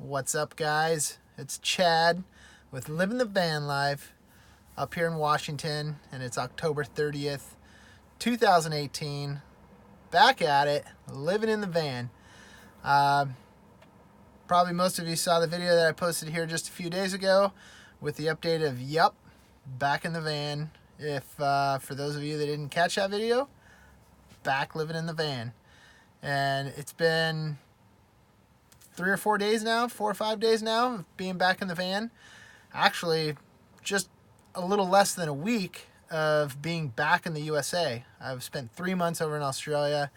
What's up, guys? It's Chad with Living the Van Life up here in Washington, and it's October 30th, 2018. Back at it, living in the van. Probably most of you saw the video that I posted here just a few days ago with the update of Yup, back in the van. If for those of you that didn't catch that video, back living in the van. And it's been 3 or 4 days now, 4 or 5 days now of being back in the van. Actually, just a little less than a week of being back in the USA. I've spent 3 months over in Australia,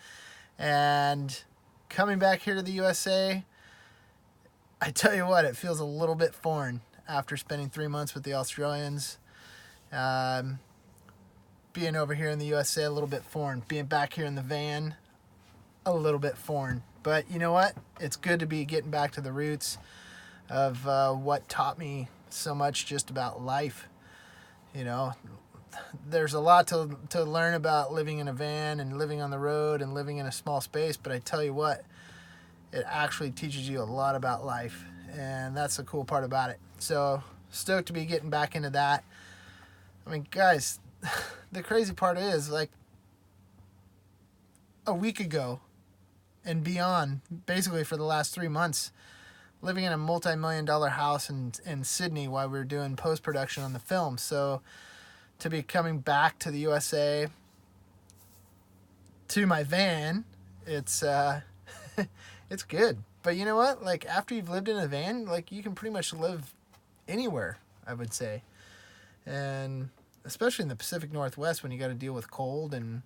and coming back here to the USA, I tell you what, it feels a little bit foreign after spending 3 months with the Australians. Being over here in the USA, a little bit foreign. Being back here in the van, a little bit foreign. But you know what? It's good to be getting back to the roots of what taught me so much just about life. You know, there's a lot to learn about living in a van and living on the road and living in a small space. But I tell you what, it actually teaches you a lot about life. And that's the cool part about it. So stoked to be getting back into that. I mean, guys, the crazy part is, like, a week ago and beyond, basically for the last 3 months, living in a multi-million-dollar house in Sydney while we were doing post-production on the film. So to be coming back to the USA, to my van, it's it's good. But you know what? Like, after you've lived in a van, like, you can pretty much live anywhere, I would say. And especially in the Pacific Northwest when you got to deal with cold. And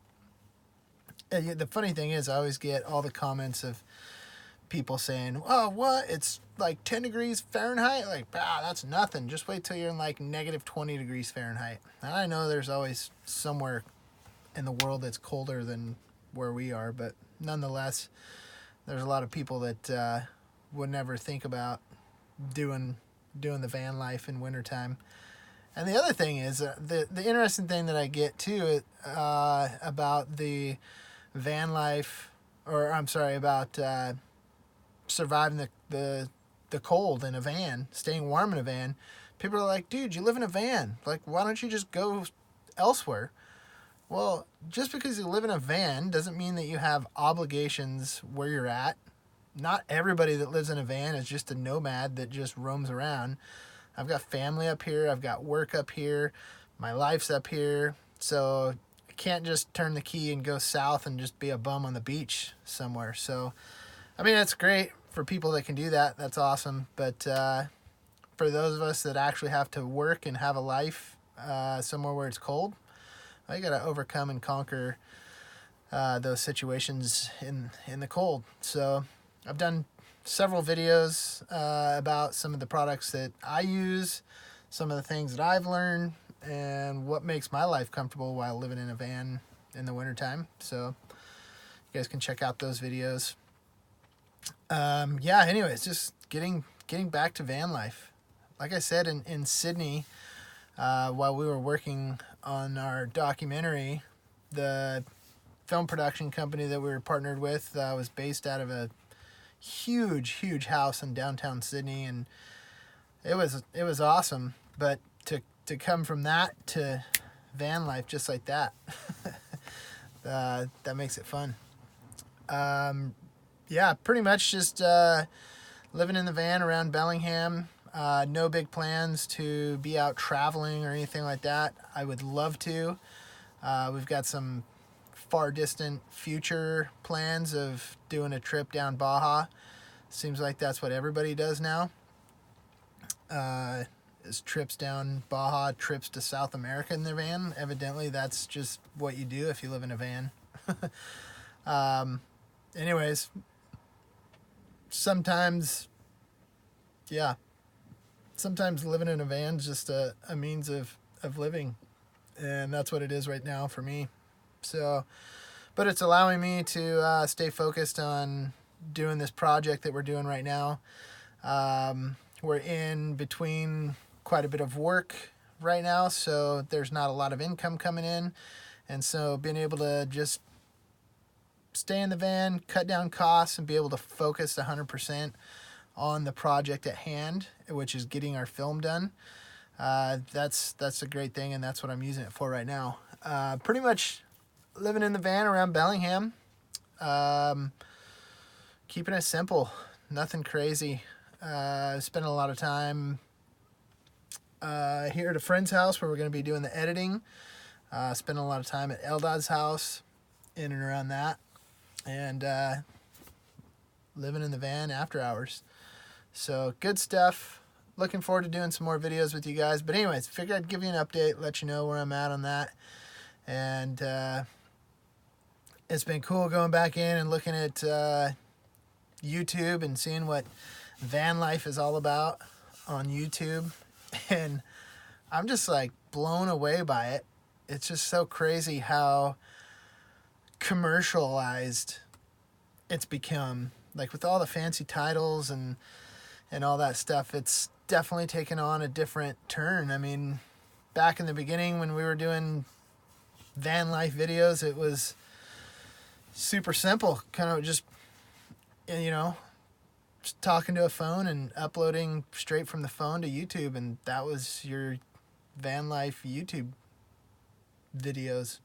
the funny thing is, I always get all the comments of people saying, oh, what? It's like 10 degrees Fahrenheit? Like, that's nothing. Just wait till you're in like negative 20 degrees Fahrenheit. And I know there's always somewhere in the world that's colder than where we are, but nonetheless, there's a lot of people that would never think about doing the van life in wintertime. And the other thing is, the interesting thing that I get too about the van life, or I'm sorry, about surviving the cold in a van, staying warm in a van. People are like, dude, you live in a van. Like, why don't you just go elsewhere? Well, just because you live in a van doesn't mean that you have obligations where you're at. Not everybody that lives in a van is just a nomad that just roams around. I've got family up here. I've got work up here. My life's up here. So I can't just turn the key and go south and just be a bum on the beach somewhere. So, I mean, that's great for people that can do that. That's awesome. But for those of us that actually have to work and have a life somewhere where it's cold, you got to overcome and conquer those situations in the cold. So I've done several videos about some of the products that I use, some of the things that I've learned, and what makes my life comfortable while living in a van in the wintertime. So you guys can check out those videos. Anyways, just getting back to van life. Like I said, in Sydney, while we were working on our documentary, the film production company that we were partnered with was based out of a huge house in downtown Sydney, and it was awesome. But to come from that to van life just like that, that makes it fun. Pretty much just living in the van around Bellingham. No big plans to be out traveling or anything like that. I would love to. We've got some far distant future plans of doing a trip down Baja. Seems like that's what everybody does now. Is trips down Baja, trips to South America in their van. Evidently, that's just what you do if you live in a van. Anyways, sometimes living in a van is just a means of living. And that's what it is right now for me. So, but it's allowing me to stay focused on doing this project that we're doing right now. We're in between quite a bit of work right now, so there's not a lot of income coming in. And so being able to just stay in the van, cut down costs, and be able to focus 100% on the project at hand, which is getting our film done. That's a great thing, and that's what I'm using it for right now. Pretty much living in the van around Bellingham. Keeping it simple, nothing crazy. Spending a lot of time here at a friend's house where we're going to be doing the editing. Spending a lot of time at Eldad's house, in and around that, and living in the van after hours. So good stuff. Looking forward to doing some more videos with you guys. But anyways, figured I'd give you an update, let you know where I'm at on that. And it's been cool going back in and looking at YouTube and seeing what van life is all about on YouTube. And I'm just like blown away by it. It's just so crazy how commercialized it's become. Like with all the fancy titles and all that stuff, it's definitely taken on a different turn. I mean, back in the beginning when we were doing van life videos, it was super simple, kind of just, you know, just talking to a phone and uploading straight from the phone to YouTube, and that was your van life YouTube videos.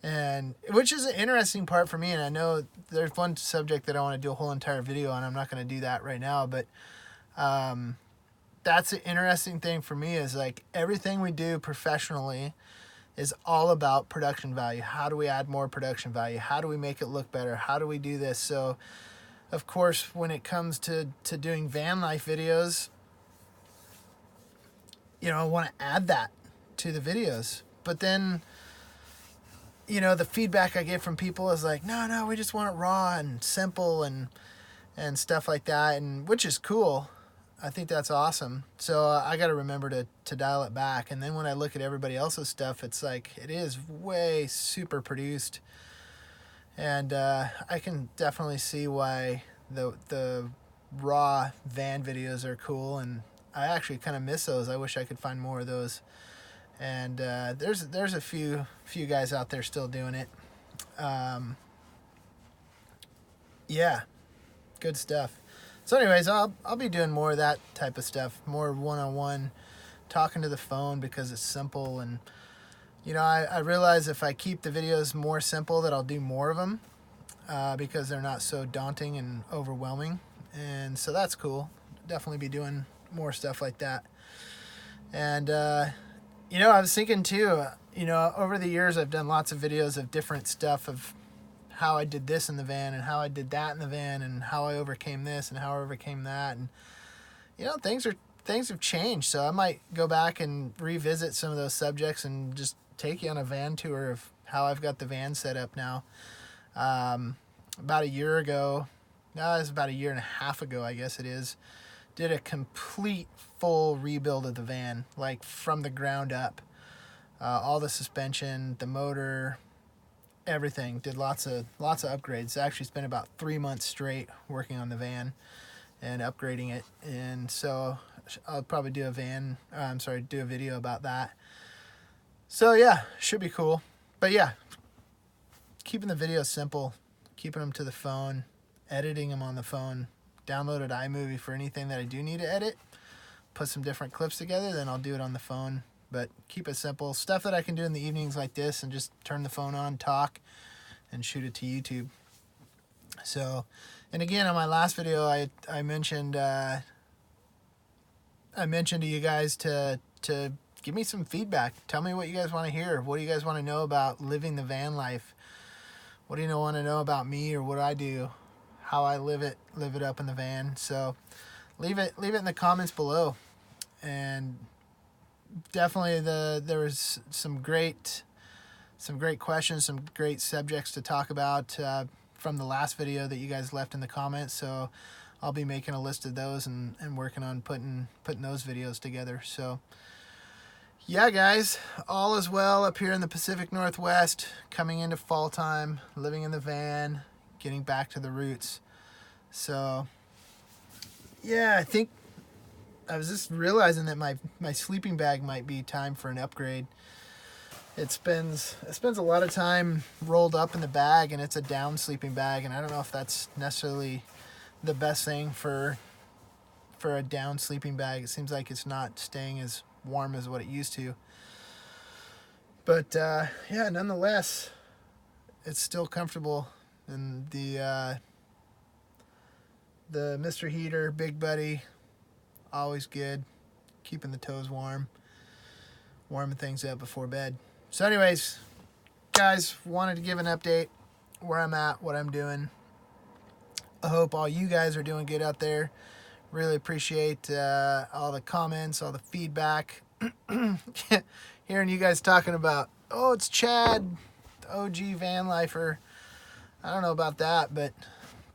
And which is an interesting part for me, and I know there's one subject that I want to do a whole entire video on. I'm not going to do that right now, but that's an interesting thing for me, is like everything we do professionally is all about production value. How do we add more production value? How do we make it look better? How do we do this? So of course, when it comes to doing van life videos, you know, I want to add that to the videos. But then, you know, the feedback I get from people is like, no, we just want it raw and simple and stuff like that, and which is cool. I think that's awesome. So I got to remember to dial it back. And then when I look at everybody else's stuff, it's like it is way super produced. And I can definitely see why the raw van videos are cool, and I actually kind of miss those. I wish I could find more of those. And there's a few guys out there still doing it. Yeah, good stuff. So anyways, I'll be doing more of that type of stuff, more one-on-one, talking to the phone, because it's simple. And you know, I realize if I keep the videos more simple that I'll do more of them, because they're not so daunting and overwhelming. And so that's cool. Definitely be doing more stuff like that. And you know, I was thinking too, you know, over the years I've done lots of videos of different stuff, of how I did this in the van and how I did that in the van and how I overcame this and how I overcame that. And you know, things have changed, so I might go back and revisit some of those subjects and just take you on a van tour of how I've got the van set up now. About a year ago, no, it was about a year and a half ago, I guess it is, did a complete full rebuild of the van, like from the ground up. All the suspension, the motor, everything. Did lots of upgrades. Actually spent about 3 months straight working on the van and upgrading it. And so I'll probably do a video about that. So yeah, should be cool. But yeah, keeping the videos simple, keeping them to the phone, editing them on the phone, downloaded iMovie for anything that I do need to edit, put some different clips together, then I'll do it on the phone. But keep it simple. Stuff that I can do in the evenings like this, and just turn the phone on, talk, and shoot it to YouTube. So, and again, on my last video, I mentioned to you guys to give me some feedback. Tell me what you guys want to hear. What do you guys want to know about living the van life? What do you want to know about me or what I do? How I live it up in the van. So leave it in the comments below. And definitely there was some great questions, some great subjects to talk about from the last video that you guys left in the comments. So I'll be making a list of those and working on putting those videos together. So yeah, guys, all is well up here in the Pacific Northwest, coming into fall time, living in the van, getting back to the roots. So yeah, I think I was just realizing that my sleeping bag might be time for an upgrade. It spends a lot of time rolled up in the bag, and it's a down sleeping bag, and I don't know if that's necessarily the best thing for a down sleeping bag. It seems like it's not staying as warm as what it used to. But yeah, nonetheless, it's still comfortable. And the Mr. Heater, Big Buddy, always good, keeping the toes warming things up before bed. So anyways, guys, wanted to give an update where I'm at, what I'm doing. I hope all you guys are doing good out there. Really appreciate all the comments, all the feedback. Hearing you guys talking about, oh, it's Chad, the OG van lifer. I don't know about that, but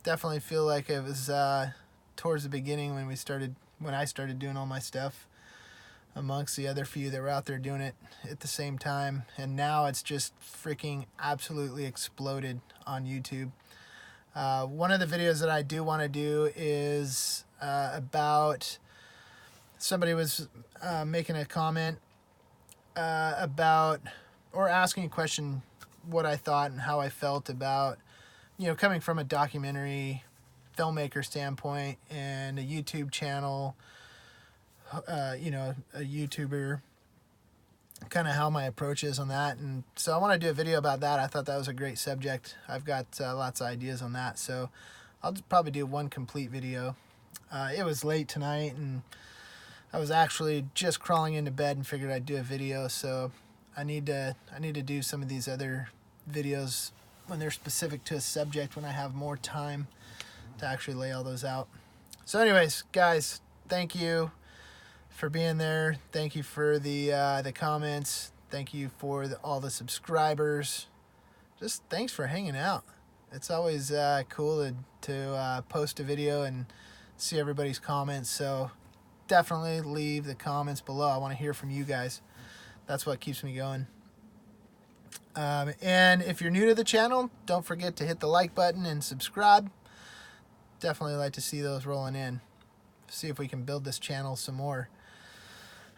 definitely feel like it was towards the beginning when I started doing all my stuff amongst the other few that were out there doing it at the same time. And now it's just freaking absolutely exploded on YouTube. One of the videos that I do want to do is about somebody was making a comment about, or asking a question, what I thought and how I felt about, coming from a documentary filmmaker standpoint and a YouTube channel, a YouTuber, kind of how my approach is on that. And so I want to do a video about that. I thought that was a great subject. I've got lots of ideas on that, so I'll just probably do one complete video. It was late tonight and I was actually just crawling into bed and figured I'd do a video, so I need to do some of these other videos when they're specific to a subject, when I have more time to actually lay all those out. So anyways, guys, thank you for being there. Thank you for the comments. Thank you for all the subscribers. Just thanks for hanging out. It's always cool to post a video and see everybody's comments. So definitely leave the comments below. I want to hear from you guys. That's what keeps me going. And if you're new to the channel, don't forget to hit the like button and subscribe. Definitely like to see those rolling in. See if we can build this channel some more.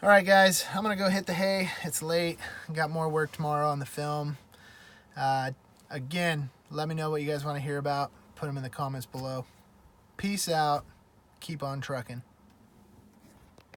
All right, guys, I'm going to go hit the hay. It's late. Got more work tomorrow on the film. Again, let me know what you guys want to hear about. Put them in the comments below. Peace out. Keep on trucking.